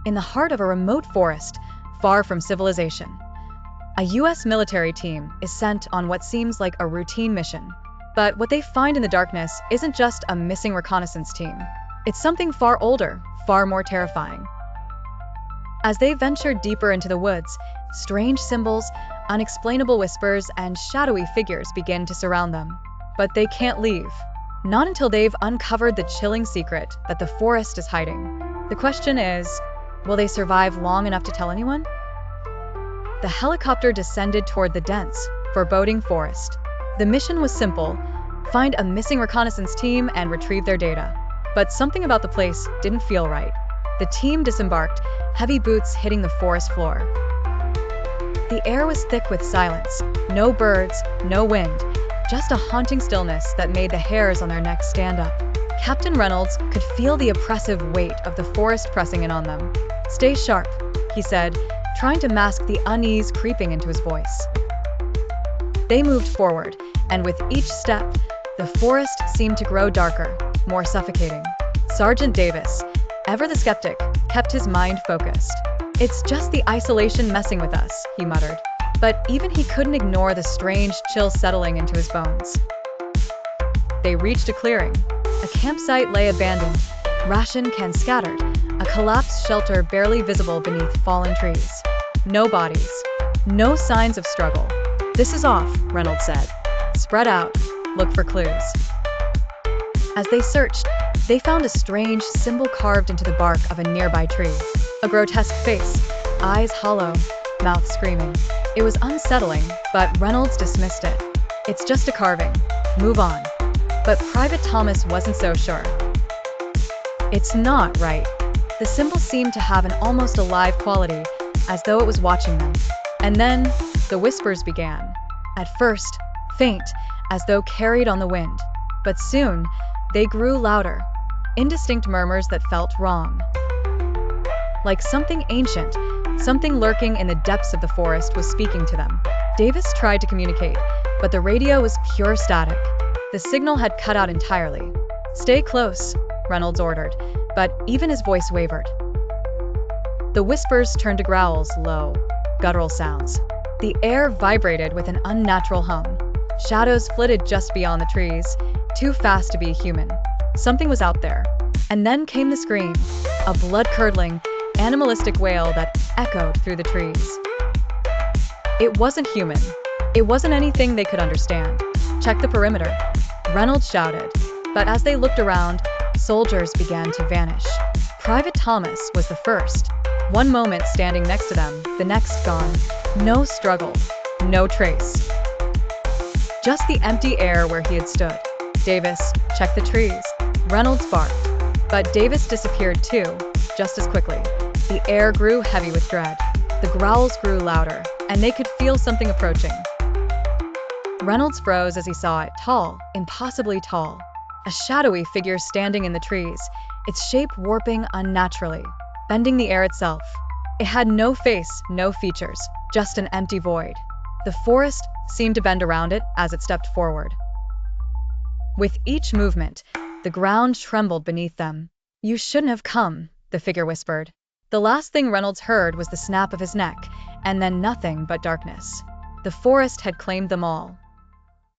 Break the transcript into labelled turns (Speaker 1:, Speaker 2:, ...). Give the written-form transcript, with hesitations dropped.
Speaker 1: in the heart of a remote forest, far from civilization. A US military team is sent on what seems like a routine mission. But what they find in the darkness isn't just a missing reconnaissance team. It's something far older, far more terrifying. As they venture deeper into the woods, strange symbols, unexplainable whispers, and shadowy figures begin to surround them. But they can't leave. Not until they've uncovered the chilling secret that the forest is hiding. The question is, will they survive long enough to tell anyone? The helicopter descended toward the dense, foreboding forest. The mission was simple: find a missing reconnaissance team and retrieve their data. But something about the place didn't feel right. The team disembarked, heavy boots hitting the forest floor. The air was thick with silence. No birds, no wind, just a haunting stillness that made the hairs on their necks stand up. Captain Reynolds could feel the oppressive weight of the forest pressing in on them. "Stay sharp," he said, trying to mask the unease creeping into his voice. They moved forward, and with each step, the forest seemed to grow darker, more suffocating. Sergeant Davis, ever the skeptic, kept his mind focused. "It's just the isolation messing with us," he muttered. But even he couldn't ignore the strange chill settling into his bones. They reached a clearing. A campsite lay abandoned, ration cans scattered, a collapsed shelter barely visible beneath fallen trees. No bodies, no signs of struggle. "This is off," Reynolds said. "Spread out, look for clues." As they searched, they found a strange symbol carved into the bark of a nearby tree. A grotesque face, eyes hollow, mouth screaming. It was unsettling, but Reynolds dismissed it. "It's just a carving. Move on." But Private Thomas wasn't so sure. "It's not right." The symbol seemed to have an almost alive quality, as though it was watching them. And then, the whispers began. At first, faint, as though carried on the wind. But soon, they grew louder, indistinct murmurs that felt wrong. Like something ancient, something lurking in the depths of the forest was speaking to them. Davis tried to communicate, but the radio was pure static. The signal had cut out entirely. "Stay close," Reynolds ordered, but even his voice wavered. The whispers turned to growls, low, guttural sounds. The air vibrated with an unnatural hum. Shadows flitted just beyond the trees, too fast to be human. Something was out there. And then came the scream, a blood-curdling, animalistic wail that echoed through the trees. It wasn't human. It wasn't anything they could understand. "Check the perimeter," Reynolds shouted. But as they looked around, soldiers began to vanish. Private Thomas was the first. One moment standing next to them, the next gone. No struggle, no trace. Just the empty air where he had stood. "Davis, check the trees," Reynolds barked. But Davis disappeared too, just as quickly. The air grew heavy with dread. The growls grew louder, and they could feel something approaching. Reynolds froze as he saw it, tall, impossibly tall. A shadowy figure standing in the trees, its shape warping unnaturally, bending the air itself. It had no face, no features, just an empty void. The forest seemed to bend around it as it stepped forward. With each movement, the ground trembled beneath them. "You shouldn't have come," the figure whispered. The last thing Reynolds heard was the snap of his neck, and then nothing but darkness. The forest had claimed them all.